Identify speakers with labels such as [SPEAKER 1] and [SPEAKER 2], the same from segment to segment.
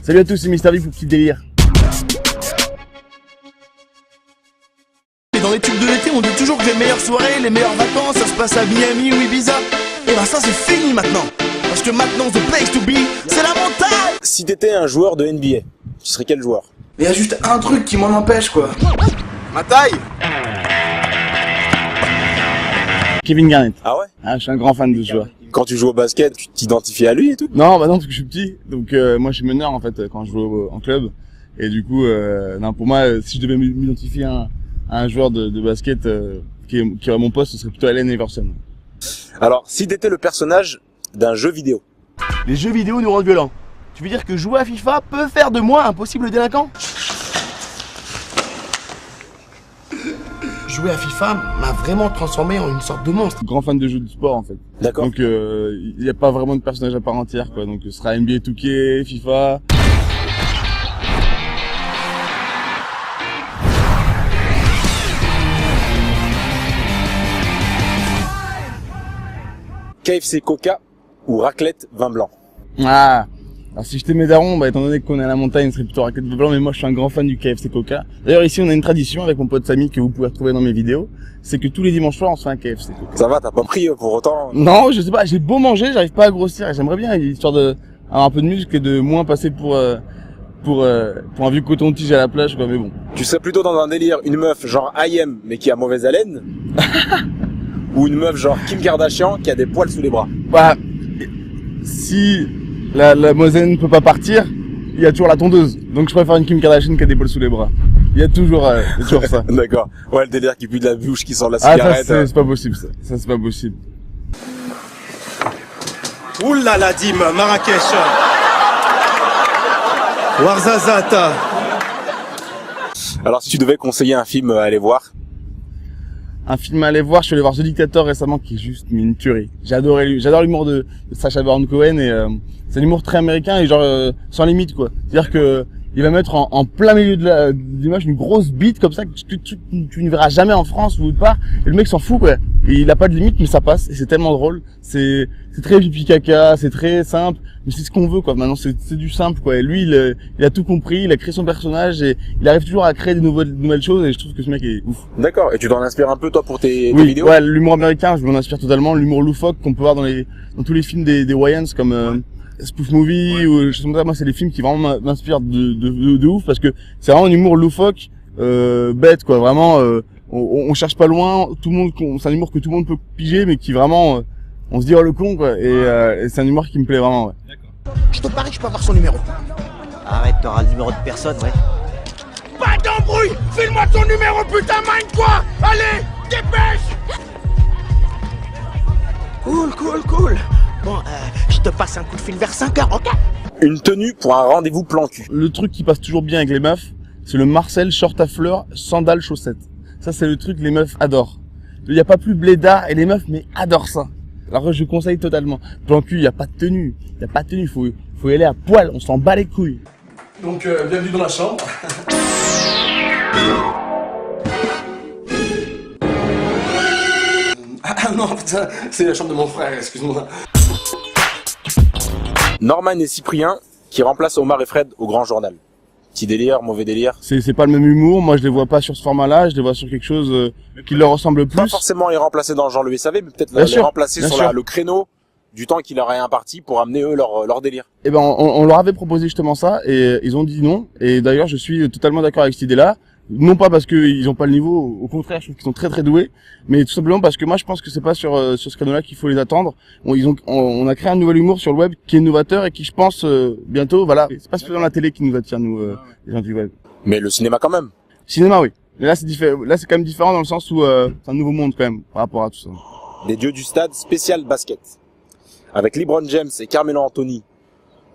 [SPEAKER 1] Salut à tous, c'est Mister V pour Petit Délire.
[SPEAKER 2] Et dans les tubes de l'été, on dit toujours que les meilleures soirées, les meilleures vacances, ça se passe à Miami ou Ibiza. Et ben ça c'est fini maintenant. Parce que maintenant, the place to be, c'est la montagne.
[SPEAKER 3] Si t'étais un joueur de NBA, tu serais quel joueur?
[SPEAKER 2] Mais y a juste un truc qui m'en empêche quoi. Ma taille.
[SPEAKER 1] Kevin Garnett.
[SPEAKER 3] Ah ouais?
[SPEAKER 1] Ah, je suis un grand fan de ce joueur.
[SPEAKER 3] Quand tu joues au basket, tu t'identifies à lui et tout?
[SPEAKER 1] Non, bah non, parce que je suis petit. Donc moi, je suis meneur en fait quand je joue en club. Et du coup, non, pour moi, si je devais m'identifier à un joueur de basket qui aurait mon poste, ce serait plutôt Allen Iverson.
[SPEAKER 3] Alors, si t'étais le personnage d'un jeu vidéo.
[SPEAKER 2] Les jeux vidéo nous rendent violents. Tu veux dire que jouer à FIFA peut faire de moi un possible délinquant? Jouer à FIFA m'a vraiment transformé en une sorte de monstre.
[SPEAKER 1] Grand fan de jeux de sport en fait.
[SPEAKER 3] D'accord.
[SPEAKER 1] Donc il n'y a pas vraiment de personnage à part entière quoi. Donc ce sera NBA 2K, FIFA.
[SPEAKER 3] KFC Coca ou raclette vin blanc?
[SPEAKER 1] Ah. Alors si j'étais mes darons, bah étant donné qu'on est à la montagne, ce serait plutôt raclette de blanc, mais moi je suis un grand fan du KFC Coca. D'ailleurs ici on a une tradition avec mon pote Samy que vous pouvez retrouver dans mes vidéos, c'est que tous les dimanches soirs on se fait un KFC Coca.
[SPEAKER 3] Ça va, t'as pas pris pour autant?
[SPEAKER 1] Non, je sais pas, j'ai beau manger, j'arrive pas à grossir et j'aimerais bien, histoire de avoir un peu de muscle et de moins passer pour un vieux coton-tige à la plage quoi, mais bon.
[SPEAKER 3] Tu serais plutôt dans un délire, une meuf genre IM mais qui a mauvaise haleine? Ou une meuf genre Kim Kardashian qui a des poils sous les bras?
[SPEAKER 1] Bah, si la Moselle ne peut pas partir, il y a toujours la tondeuse. Donc je préfère une Kim Kardashian qui a des poils sous les bras. Il y a toujours ça.
[SPEAKER 3] D'accord. Ouais, le délire qui pue de la bouche, qui sort de la
[SPEAKER 1] Ah
[SPEAKER 3] cigarette.
[SPEAKER 1] ça c'est pas possible ça. Ça c'est pas possible.
[SPEAKER 4] Oula la Dim, Marrakech. Warzazata.
[SPEAKER 3] Alors si tu devais conseiller un film à aller voir?
[SPEAKER 1] Un film à aller voir, je suis allé voir The Dictator récemment qui est juste une tuerie. J'adore l'humour de Sacha Baron Cohen et c'est un humour très américain et genre sans limite quoi. C'est-à-dire que il va mettre en plein milieu de l'image une grosse bite comme ça que tu ne verras jamais en France ou autre part et le mec s'en fout quoi. Et il a pas de limite mais ça passe et c'est tellement drôle. C'est très pipi caca, c'est très simple mais c'est ce qu'on veut quoi. Maintenant c'est du simple quoi. Et lui il a tout compris, il a créé son personnage et il arrive toujours à créer de nouvelles choses et je trouve que ce mec est ouf.
[SPEAKER 3] D'accord. Et tu t'en inspires un peu toi pour tes
[SPEAKER 1] Oui,
[SPEAKER 3] vidéos?
[SPEAKER 1] ouais, l'humour américain, je m'en inspire totalement. L'humour loufoque qu'on peut voir dans tous les films des Wayans comme Spoof Movie ou des choses comme ça. Moi, c'est des films qui vraiment m'inspirent de ouf parce que c'est vraiment un humour loufoque, bête quoi. Vraiment, on cherche pas loin. Tout le monde, c'est un humour que tout le monde peut piger, mais qui vraiment, on se dit oh le con quoi. Et c'est un humour qui me plaît vraiment. Ouais.
[SPEAKER 2] Je te parie que je peux avoir son numéro.
[SPEAKER 5] Arrête, t'auras le numéro de personne, ouais.
[SPEAKER 2] Pas d'embrouille. File-moi ton numéro putain mind quoi. Allez, dépêche. Cool. Bon, je te passe un coup de fil vers 5h, ok?
[SPEAKER 3] Une tenue pour un rendez-vous plan cul.
[SPEAKER 1] Le truc qui passe toujours bien avec les meufs, c'est le Marcel short à fleurs, sandales, chaussettes. Ça, c'est le truc que les meufs adorent. Il n'y a pas plus blédard et les meufs, mais adorent ça. Alors je conseille totalement. Plan cul, il n'y a pas de tenue. Faut y aller à poil, on s'en bat les couilles.
[SPEAKER 2] Donc, bienvenue dans la chambre. Ah non, putain, c'est la chambre de mon frère, excuse-moi.
[SPEAKER 3] Norman et Cyprien qui remplacent Omar et Fred au Grand Journal. Petit délire, mauvais délire.
[SPEAKER 1] C'est pas le même humour. Moi, je les vois pas sur ce format-là. Je les vois sur quelque chose qui leur ressemble plus.
[SPEAKER 3] Pas forcément les remplacer dans Jean le SAV, mais peut-être
[SPEAKER 1] Bien
[SPEAKER 3] les
[SPEAKER 1] sûr,
[SPEAKER 3] remplacer
[SPEAKER 1] bien
[SPEAKER 3] sur
[SPEAKER 1] sûr.
[SPEAKER 3] le créneau du temps qu'il leur est imparti pour amener eux leur délire.
[SPEAKER 1] Eh ben, on leur avait proposé justement ça et ils ont dit non. Et d'ailleurs, je suis totalement d'accord avec cette idée-là. Non pas parce qu'ils ont pas le niveau, au contraire, je trouve qu'ils sont très très doués, mais tout simplement parce que moi je pense que c'est pas sur ce créneau-là qu'il faut les attendre. On a créé un nouvel humour sur le web qui est novateur et qui, je pense, bientôt, voilà, c'est pas spécialement la télé qui nous attire nous, les gens du web.
[SPEAKER 3] Mais le cinéma quand même.
[SPEAKER 1] Cinéma, oui. Mais là c'est différent. Là c'est quand même différent dans le sens où c'est un nouveau monde quand même par rapport à tout ça.
[SPEAKER 3] Des dieux du stade spécial basket. Avec LeBron James et Carmelo Anthony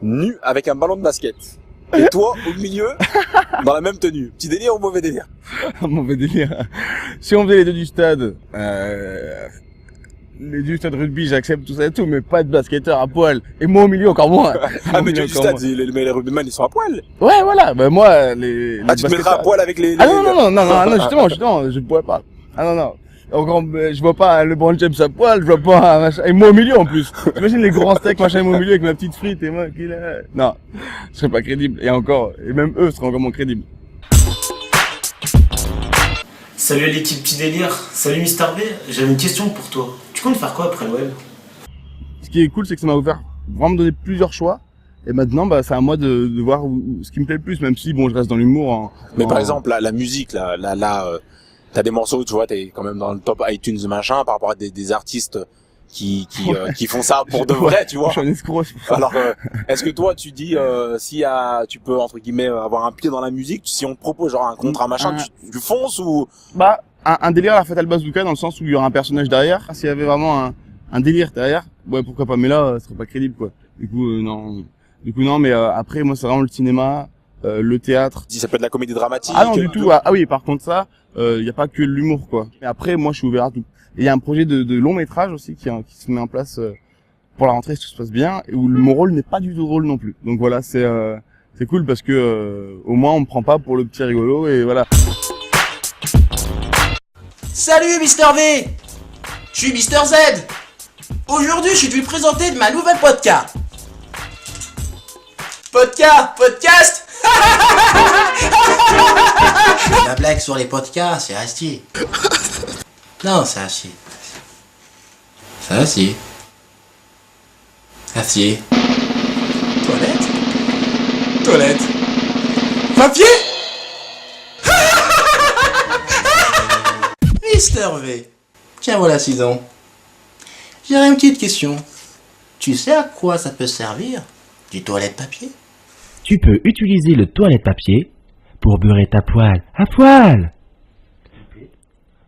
[SPEAKER 3] nus avec un ballon de basket. Et toi, au milieu, dans la même tenue. Petit délire ou mauvais délire?
[SPEAKER 1] Mauvais délire. Si on faisait les deux du stade, les deux stades rugby, j'accepte tout ça et tout, mais pas de basketteur à poil. Et moi au milieu encore moins.
[SPEAKER 3] Ah mais dieux du stade, les rugbymen ils sont à poil.
[SPEAKER 1] Ouais, voilà. Ben moi, les
[SPEAKER 3] Ah tu te mettras à poil avec les...
[SPEAKER 1] Ah non, justement, je pourrais pas. Ah non. Encore, je vois pas LeBron James à poil, je vois pas un machin, et moi au milieu en plus. T'imagines les grands steaks, machin, et moi au milieu avec ma petite frite et moi qui là. Non, je serais pas crédible. Et encore, et même eux seraient encore moins crédibles.
[SPEAKER 6] Salut l'équipe Petit Délire, salut Mister V, j'avais une question pour toi. Tu comptes faire quoi après le web?
[SPEAKER 1] Ce qui est cool, c'est que ça m'a ouvert, vraiment me donner plusieurs choix. Et maintenant, c'est à moi de voir ce qui me plaît le plus, même si bon, je reste dans l'humour.
[SPEAKER 3] Mais par exemple, la musique, là, t'as des morceaux, tu vois, t'es quand même dans le top iTunes machin par rapport à des artistes qui font ça pour de vrai, tu vois.
[SPEAKER 1] Je suis un escroc.
[SPEAKER 3] Alors, est-ce que toi, tu dis, si tu peux entre guillemets avoir un pied dans la musique, si on te propose genre un contrat machin, tu fonces ou?
[SPEAKER 1] Un délire à la Fatal Bazooka dans le sens où il y aura un personnage derrière. S'il y avait vraiment un délire derrière, ouais, pourquoi pas. Mais là, ce serait pas crédible, quoi. Du coup, non. Mais après, moi, c'est vraiment le cinéma, le théâtre.
[SPEAKER 3] Si ça peut être de la comédie dramatique.
[SPEAKER 1] Ah non, du tout. Ah oui, par contre, ça, y a pas que l'humour, quoi. Mais après, moi, je suis ouvert à tout. Et il y a un projet de long métrage aussi qui se met en place pour la rentrée, si tout se passe bien, et où mon rôle n'est pas du tout drôle non plus. Donc voilà, c'est cool parce que au moins, on me prend pas pour le petit rigolo, et voilà.
[SPEAKER 7] Salut Mister V, je suis Mister Z. Aujourd'hui, je suis te présenter de ma nouvelle podcast. Podcast. La blague sur les podcasts, c'est assis. Non, c'est assis. C'est assis. Assis. Toilette. Papier. Mister V. Tiens, voilà 6 ans. J'aurais une petite question. Tu sais à quoi ça peut servir, du toilette papier?
[SPEAKER 8] Tu peux utiliser le toilette papier pour beurrer ta poêle à poil.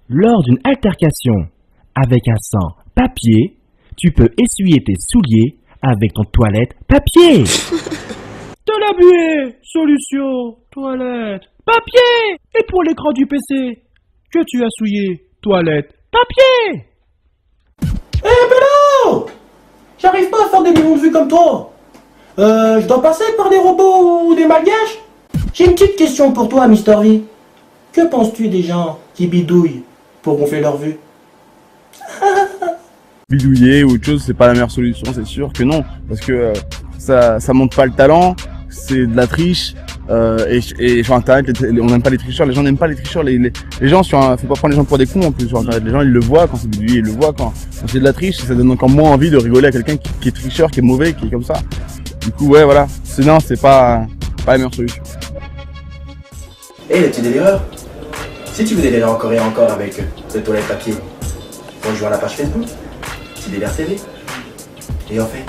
[SPEAKER 8] Lors d'une altercation avec un sang papier, tu peux essuyer tes souliers avec ton toilette papier. De la buée, solution, toilette, papier. Et pour l'écran du PC, que tu as souillé, toilette, papier.
[SPEAKER 7] Bello! J'arrive pas à faire des millions de vues comme toi. Je dois passer par des robots ou des malgaches? J'ai une petite question pour toi, Mister V. Que penses-tu des gens qui bidouillent pour gonfler leur vue?
[SPEAKER 1] Bidouiller ou autre chose, c'est pas la meilleure solution, c'est sûr que non. Parce que ça montre pas le talent, c'est de la triche. Et sur internet, on n'aime pas les tricheurs, les gens n'aiment pas les tricheurs, les gens faut pas prendre les gens pour des cons en plus sur internet, les gens ils le voient quand c'est bidouillé, ils le voient quand c'est de la triche, ça donne encore moins envie de rigoler à quelqu'un qui est tricheur, qui est mauvais, qui est comme ça. Du coup ouais voilà, non, c'est pas la meilleure solution.
[SPEAKER 9] Hey les petits délireurs, si tu veux délirer encore et encore avec le toilette papier, rejoins la page Facebook, Petit Délire TV, et en fait